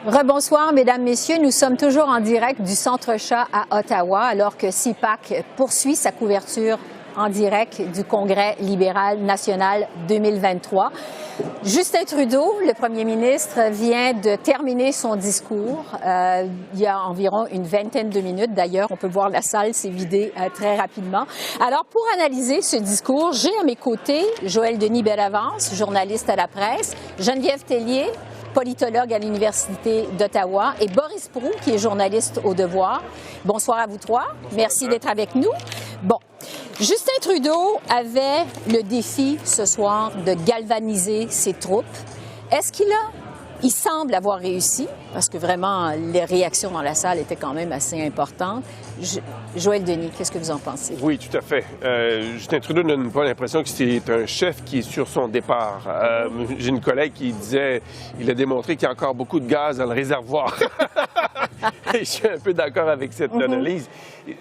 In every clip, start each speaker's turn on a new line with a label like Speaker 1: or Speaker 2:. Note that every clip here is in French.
Speaker 1: Rebonsoir, Mesdames, Messieurs. Nous sommes toujours en direct du Centre Chat à Ottawa, alors que CIPAC poursuit sa couverture en direct du Congrès libéral national 2023. Justin Trudeau, le premier ministre, vient de terminer son discours il y a environ une vingtaine de minutes. D'ailleurs, on peut voir la salle s'est vidée très rapidement. Alors, pour analyser ce discours, j'ai à mes côtés Joël Denis Bellavance, journaliste à la presse, Geneviève Tellier, politologue à l'Université d'Ottawa, et Boris Proulx, qui est journaliste au Devoir. Bonsoir à vous trois. Merci d'être avec nous. Bon, Justin Trudeau avait le défi ce soir de galvaniser ses troupes. Est-ce il semble avoir réussi, parce que vraiment, les réactions dans la salle étaient quand même assez importantes. Joël Denis, qu'est-ce que vous en pensez?
Speaker 2: Oui, tout à fait. Justin Trudeau n'a pas l'impression que c'est un chef qui est sur son départ. J'ai une collègue qui disait, il a démontré qu'il y a encore beaucoup de gaz dans le réservoir. Et je suis un peu d'accord avec cette analyse.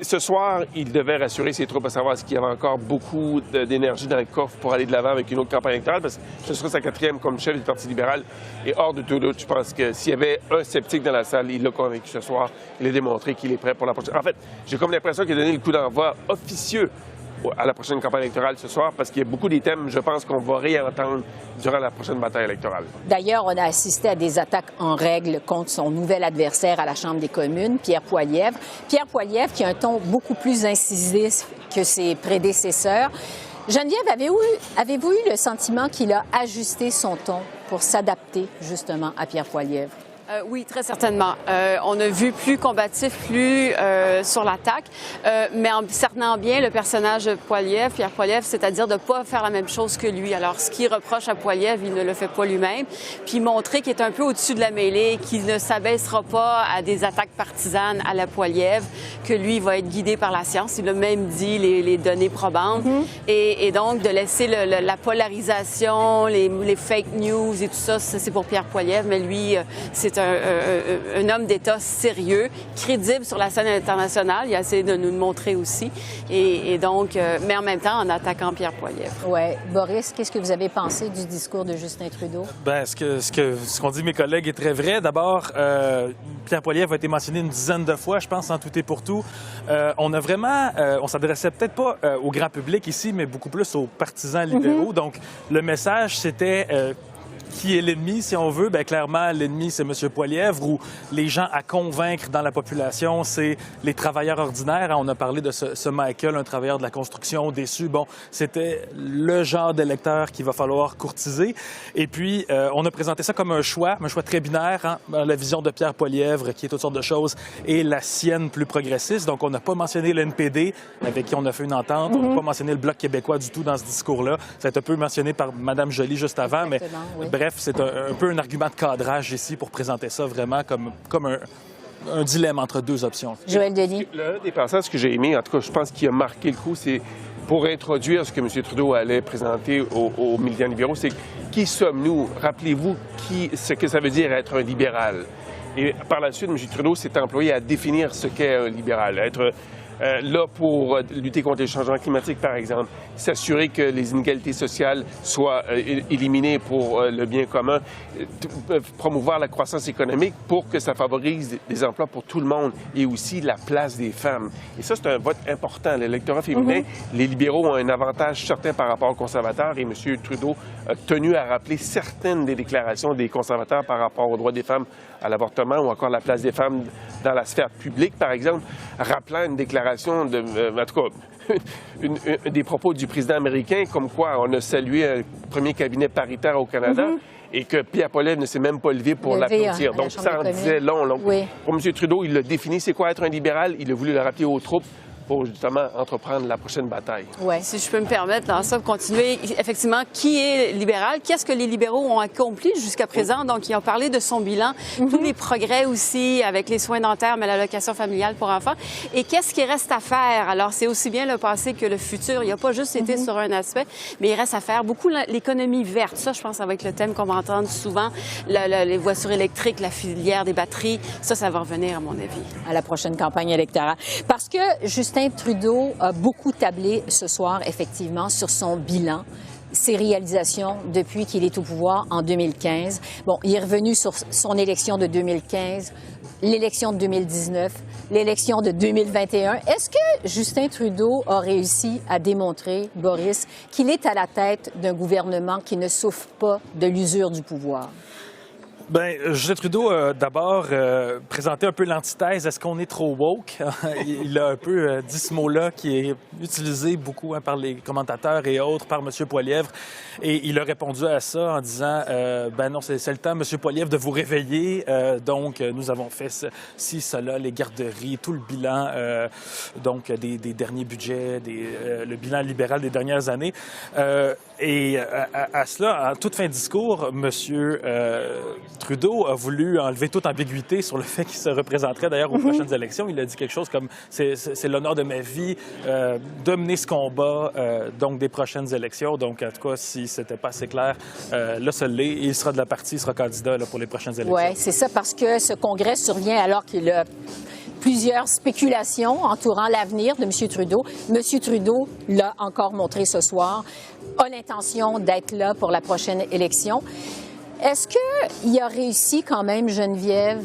Speaker 2: Ce soir, il devait rassurer ses troupes à savoir qu'il y avait encore beaucoup d'énergie dans le coffre pour aller de l'avant avec une autre campagne électorale, parce que ce sera sa quatrième comme chef du Parti libéral. Et hors de tout doute, je pense que s'il y avait un sceptique dans la salle, il l'a convaincu ce soir. Il a démontré qu'il est prêt pour la prochaine. En fait, j'ai comme l'impression qu'il a donné le coup d'envoi officieux à la prochaine campagne électorale ce soir, parce qu'il y a beaucoup des thèmes, je pense, qu'on va réentendre durant la prochaine bataille électorale. D'ailleurs,
Speaker 1: on a assisté à des attaques en règle contre son nouvel adversaire à la Chambre des communes, Pierre Poilievre. Pierre Poilievre qui a un ton beaucoup plus incisif que ses prédécesseurs. Geneviève, avez-vous eu le sentiment qu'il a ajusté son ton pour s'adapter justement à Pierre Poilievre?
Speaker 3: Oui, très certainement. On a vu plus combatif, plus sur l'attaque, mais en cernant bien le personnage de Poilievre, Pierre Poilievre, c'est-à-dire de ne pas faire la même chose que lui. Alors, ce qu'il reproche à Poilievre, il ne le fait pas lui-même, puis montrer qu'il est un peu au-dessus de la mêlée, qu'il ne s'abaissera pas à des attaques partisanes à la Poilievre, que lui, il va être guidé par la science. Il a même dit les données probantes. Et donc, de laisser la polarisation, les fake news et tout ça, c'est pour Pierre Poilievre, mais lui, c'est un homme d'État sérieux, crédible sur la scène internationale. Il a essayé de nous le montrer aussi. Et donc, mais en même temps, en attaquant Pierre Poilievre.
Speaker 1: Oui. Boris, qu'est-ce que vous avez pensé du discours de Justin Trudeau?
Speaker 4: Bien, ce qu'ont dit mes collègues est très vrai. D'abord, Pierre Poilievre a été mentionné une dizaine de fois, je pense, en tout et pour tout. On s'adressait peut-être pas au grand public ici, mais beaucoup plus aux partisans libéraux. Donc, le message, c'était qui est l'ennemi, si on veut? Bien, clairement, l'ennemi, c'est M. Poilievre, ou les gens à convaincre dans la population, c'est les travailleurs ordinaires. On a parlé de ce Michael, un travailleur de la construction déçu. Bon, c'était le genre d'électeur qu'il va falloir courtiser. Et puis, on a présenté ça comme un choix très binaire, hein? La vision de Pierre Poilievre, qui est toutes sortes de choses, et la sienne plus progressiste. Donc, on n'a pas mentionné le NPD, avec qui on a fait une entente. On n'a pas mentionné le Bloc québécois du tout dans ce discours-là. Ça a été un peu mentionné par Mme Joly juste avant, mais
Speaker 1: oui.
Speaker 4: Bref, c'est un peu un argument de cadrage ici pour présenter ça vraiment comme un dilemme entre deux options.
Speaker 1: Joël Denis.
Speaker 2: L'un des passages que j'ai aimé, en tout cas, je pense qu'il a marqué le coup, c'est pour introduire ce que M. Trudeau allait présenter aux militants libéraux, c'est qui sommes-nous? Rappelez-vous ce que ça veut dire être un libéral. Et par la suite, M. Trudeau s'est employé à définir ce qu'est un libéral, être là pour lutter contre les changements climatiques, par exemple, s'assurer que les inégalités sociales soient éliminées pour le bien commun, promouvoir la croissance économique pour que ça favorise des emplois pour tout le monde et aussi la place des femmes. Et ça, c'est un vote important. L'électorat féminin, les libéraux ont un avantage certain par rapport aux conservateurs et M. Trudeau a tenu à rappeler certaines des déclarations des conservateurs par rapport aux droits des femmes à l'avortement ou encore la place des femmes dans la sphère publique, par exemple, rappelant une déclaration en tout cas, des propos du président américain, comme quoi on a salué un premier cabinet paritaire au Canada et que Pierre Poilievre ne s'est même pas levé pour l'applaudir. Donc, ça en disait long. Pour M. Trudeau, il l'a défini, c'est quoi être un libéral? Il a voulu le rappeler aux troupes pour justement entreprendre la prochaine bataille.
Speaker 3: Oui, si je peux me permettre dans ça, continuer. Effectivement, qui est libéral? Qu'est-ce que les libéraux ont accompli jusqu'à présent? Donc, ils ont parlé de son bilan, tous les progrès aussi avec les soins dentaires, mais l'allocation familiale pour enfants. Et qu'est-ce qui reste à faire? Alors, c'est aussi bien le passé que le futur. Il n'y a pas juste été sur un aspect, mais il reste à faire beaucoup l'économie verte. Ça, je pense, ça va être le thème qu'on va entendre souvent. Les voitures électriques, la filière des batteries, ça va revenir, à mon avis.
Speaker 1: À la prochaine campagne électorale. Parce que Justin Trudeau a beaucoup tablé ce soir, effectivement, sur son bilan. ses réalisations depuis qu'il est au pouvoir en 2015. Bon, il est revenu sur son élection de 2015, l'élection de 2019, l'élection de 2021. Est-ce que Justin Trudeau a réussi à démontrer, Boris, qu'il est à la tête d'un gouvernement qui ne souffre pas de l'usure du pouvoir?
Speaker 4: Bien, Justin Trudeau a d'abord présenté un peu l'antithèse. Est-ce qu'on est trop woke? Il a un peu dit ce mot-là qui est utilisé beaucoup par les commentateurs et autres, par M. Poilievre. Et il a répondu à ça en disant ben non, c'est le temps, M. Poilievre, de vous réveiller. Donc, nous avons fait ci, cela, les garderies, tout le bilan donc des derniers budgets, le bilan libéral des dernières années. Et à cela, en toute fin de discours, M. Trudeau a voulu enlever toute ambiguïté sur le fait qu'il se représenterait d'ailleurs aux prochaines élections. Il a dit quelque chose comme « c'est l'honneur de ma vie de mener ce combat donc des prochaines élections ». Donc, en tout cas, si c'était pas assez clair, là, ça l'est. Il sera de la partie, il sera candidat là, pour les prochaines élections.
Speaker 1: Oui, c'est ça, parce que ce congrès survient alors qu'il a plusieurs spéculations entourant l'avenir de M. Trudeau. M. Trudeau l'a encore montré ce soir, a l'intention d'être là pour la prochaine élection. Est-ce qu'il a réussi quand même, Geneviève,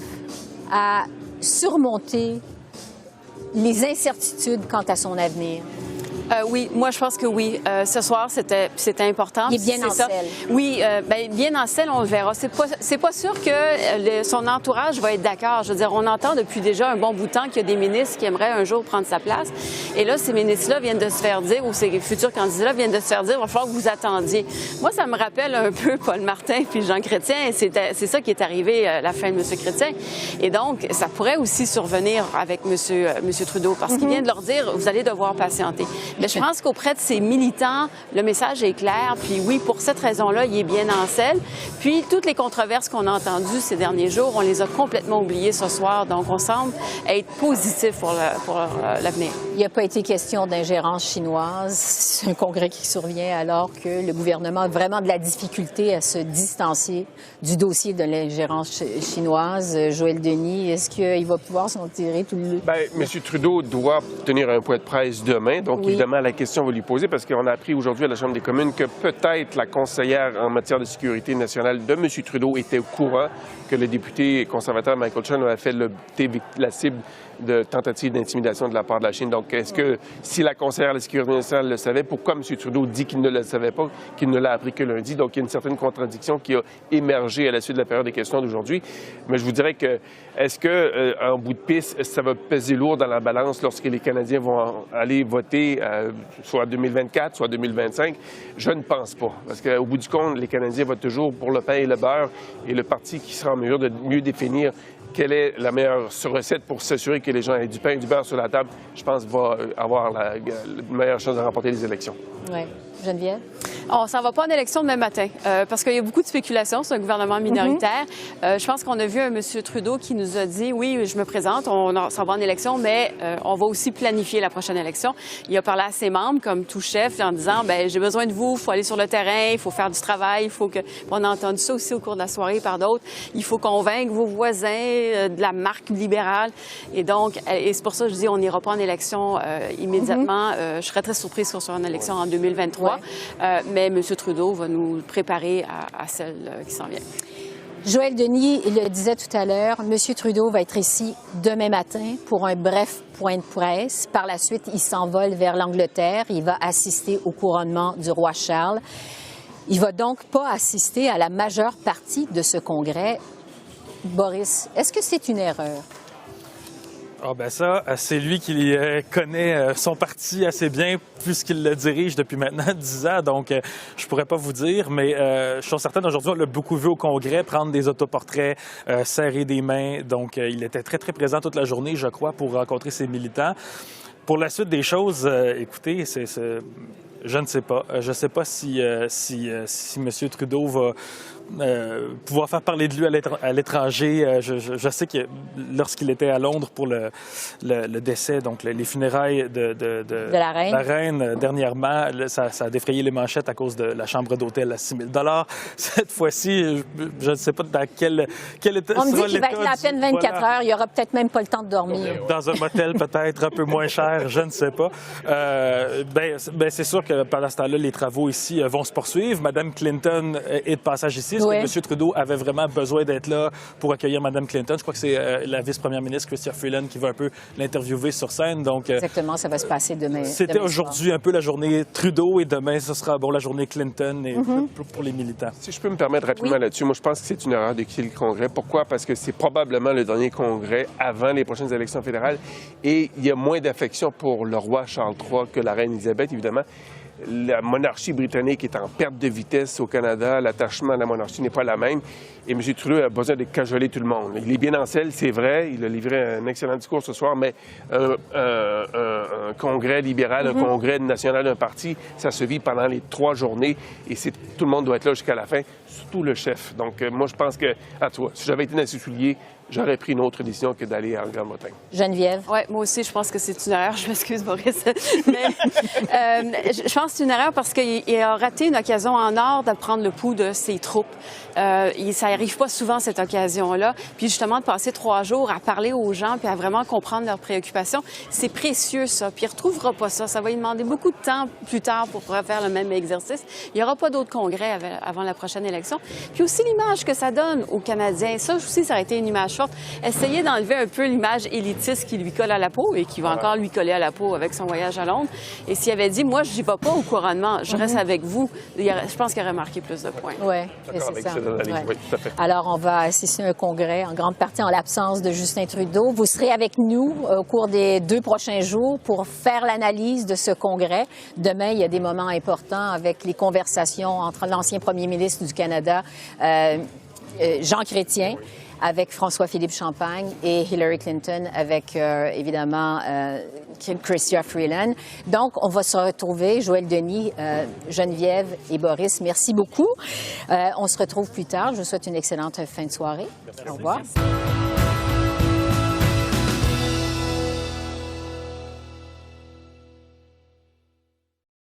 Speaker 1: à surmonter les incertitudes quant à son avenir?
Speaker 3: Oui, moi je pense que oui. Ce soir, c'était important.
Speaker 1: Il est bien en selle.
Speaker 3: Oui, bien en selle, on le verra. C'est pas sûr que son entourage va être d'accord. Je veux dire, on entend depuis déjà un bon bout de temps qu'il y a des ministres qui aimeraient un jour prendre sa place. Et là, ces ministres-là viennent de se faire dire, ou ces futurs candidats-là viennent de se faire dire, il va falloir que vous attendiez. Moi, ça me rappelle un peu Paul Martin puis Jean Chrétien. C'est ça qui est arrivé à la fin de M. Chrétien. Et donc, ça pourrait aussi survenir avec M. Trudeau, parce qu'il vient de leur dire, vous allez devoir patienter. Mais je pense qu'auprès de ces militants, le message est clair. Puis oui, pour cette raison-là, il est bien en selle. Puis toutes les controverses qu'on a entendues ces derniers jours, on les a complètement oubliées ce soir. Donc on semble être positif pour l'avenir.
Speaker 1: Il n'y a pas été question d'ingérence chinoise. C'est un congrès qui survient alors que le gouvernement a vraiment de la difficulté à se distancier du dossier de l'ingérence chinoise. Joël Denis, est-ce qu'il va pouvoir s'en tirer tout le...
Speaker 2: Bien, M. Trudeau doit tenir un point de presse demain. Donc,
Speaker 1: oui.
Speaker 2: Évidemment, la question va lui poser parce qu'on a appris aujourd'hui à la Chambre des communes que peut-être la conseillère en matière de sécurité nationale de M. Trudeau était au courant que le député conservateur Michael Chan avait fait la cible de tentative d'intimidation de la part de la Chine. Donc, est-ce que si la conseillère de la sécurité nationale le savait, pourquoi M. Trudeau dit qu'il ne le savait pas, qu'il ne l'a appris que lundi? Donc, il y a une certaine contradiction qui a émergé à la suite de la période des questions d'aujourd'hui. Mais je vous dirais que, est-ce que, en bout de piste, ça va peser lourd dans la balance lorsque les Canadiens vont aller voter, soit en 2024, soit en 2025? Je ne pense pas. Parce qu'au bout du compte, les Canadiens votent toujours pour le pain et le beurre, et le parti qui sera en mesure de mieux définir quelle est la meilleure recette pour s'assurer que les gens aient du pain et du beurre sur la table, je pense, va avoir la meilleure chance de remporter les élections.
Speaker 1: Oui. Geneviève?
Speaker 3: On s'en va pas en élection demain matin, parce qu'il y a beaucoup de spéculations sur un gouvernement minoritaire. Je pense qu'on a vu un M. Trudeau qui nous a dit, oui, je me présente, on s'en va en élection, mais on va aussi planifier la prochaine élection. Il a parlé à ses membres, comme tout chef, en disant, bien, j'ai besoin de vous, il faut aller sur le terrain, il faut faire du travail, il faut que... On a entendu ça aussi au cours de la soirée par d'autres. Il faut convaincre vos voisins de la marque libérale. Et donc, et c'est pour ça que je dis, on n'ira pas en élection immédiatement. Je serais très surprise qu'on soit en élection en 2023. Mais M. Trudeau va nous préparer à celle qui s'en vient.
Speaker 1: Joël Denis le disait tout à l'heure, M. Trudeau va être ici demain matin pour un bref point de presse. Par la suite, il s'envole vers l'Angleterre. Il va assister au couronnement du roi Charles. Il va donc pas assister à la majeure partie de ce congrès. Boris, est-ce que c'est une erreur?
Speaker 4: Ah ben ça, c'est lui qui connaît son parti assez bien puisqu'il le dirige depuis maintenant 10 ans, donc je pourrais pas vous dire, mais je suis certain aujourd'hui, on l'a beaucoup vu au Congrès, prendre des autoportraits, serrer des mains, donc il était très, très présent toute la journée, je crois, pour rencontrer ses militants. Pour la suite des choses, écoutez, je ne sais pas. Je ne sais pas si M. Trudeau pouvoir faire parler de lui à l'étranger. Je sais que lorsqu'il était à Londres pour le décès, donc les funérailles de
Speaker 1: la reine,
Speaker 4: dernièrement, ça a défrayé les manchettes à cause de la chambre d'hôtel à 6 000 $. Cette fois-ci, je ne sais pas dans quel état
Speaker 1: on me dit
Speaker 4: sera
Speaker 1: qu'il va
Speaker 4: l'état
Speaker 1: être là à peine 24 heures. Il n'y aura peut-être même pas le temps de dormir.
Speaker 4: Dans un motel peut-être un peu moins cher, je ne sais pas. C'est sûr que pendant ce temps-là, les travaux ici vont se poursuivre. Madame Clinton est de passage ici. Est-ce que M. Trudeau avait vraiment besoin d'être là pour accueillir Mme Clinton? Je crois que c'est la vice-première ministre, Chrystia Freeland, qui va un peu l'interviewer sur scène. Donc,
Speaker 1: exactement, ça va se passer demain.
Speaker 4: C'était aujourd'hui un peu la journée Trudeau et demain, ce sera la journée Clinton et pour les militants.
Speaker 2: Si je peux me permettre rapidement là-dessus, moi je pense que c'est une erreur de quitter le Congrès. Pourquoi? Parce que c'est probablement le dernier Congrès avant les prochaines élections fédérales et il y a moins d'affection pour le roi Charles III que la reine Élisabeth, évidemment. La monarchie britannique est en perte de vitesse au Canada. L'attachement à la monarchie n'est pas la même. Et M. Trudeau a besoin de cajoler tout le monde. Il est bien en selle, c'est vrai. Il a livré un excellent discours ce soir, mais un congrès libéral, un congrès national d'un parti, ça se vit pendant les 3 journées. Et tout le monde doit être là jusqu'à la fin, surtout le chef. Donc, moi, je pense que, si j'avais été dans ses souliers, j'aurais pris une autre décision que d'aller en Grande-Bretagne.
Speaker 1: Geneviève?
Speaker 3: Oui, moi aussi, je pense que c'est une erreur. Je m'excuse, Maurice. Mais je pense que c'est une erreur parce qu'il a raté une occasion en or de prendre le pouls de ses troupes. Ça n'arrive pas souvent, cette occasion-là. Puis justement, de passer 3 jours à parler aux gens puis à vraiment comprendre leurs préoccupations, c'est précieux, ça. Puis il ne retrouvera pas ça. Ça va lui demander beaucoup de temps plus tard pour pouvoir faire le même exercice. Il n'y aura pas d'autres congrès avant la prochaine élection. Puis aussi l'image que ça donne aux Canadiens. Ça aussi, ça aurait été une image forte. Essayer d'enlever un peu l'image élitiste qui lui colle à la peau et qui va encore lui coller à la peau avec son voyage à Londres. Et s'il avait dit, moi, je n'y vais pas au couronnement, je reste avec vous, je pense qu'il aurait marqué plus de points.
Speaker 1: Oui, c'est ça. Ouais.
Speaker 2: Oui, tout à fait.
Speaker 1: Alors, on va assister à un congrès, en grande partie en l'absence de Justin Trudeau. Vous serez avec nous au cours des 2 prochains jours pour faire l'analyse de ce congrès. Demain, il y a des moments importants avec les conversations entre l'ancien premier ministre du Canada, Jean Chrétien, avec François-Philippe Champagne et Hillary Clinton avec, évidemment, Chrystia Freeland. Donc, on va se retrouver, Joël Denis, Geneviève et Boris. Merci beaucoup. On se retrouve plus tard. Je vous souhaite une excellente fin de soirée. Au revoir.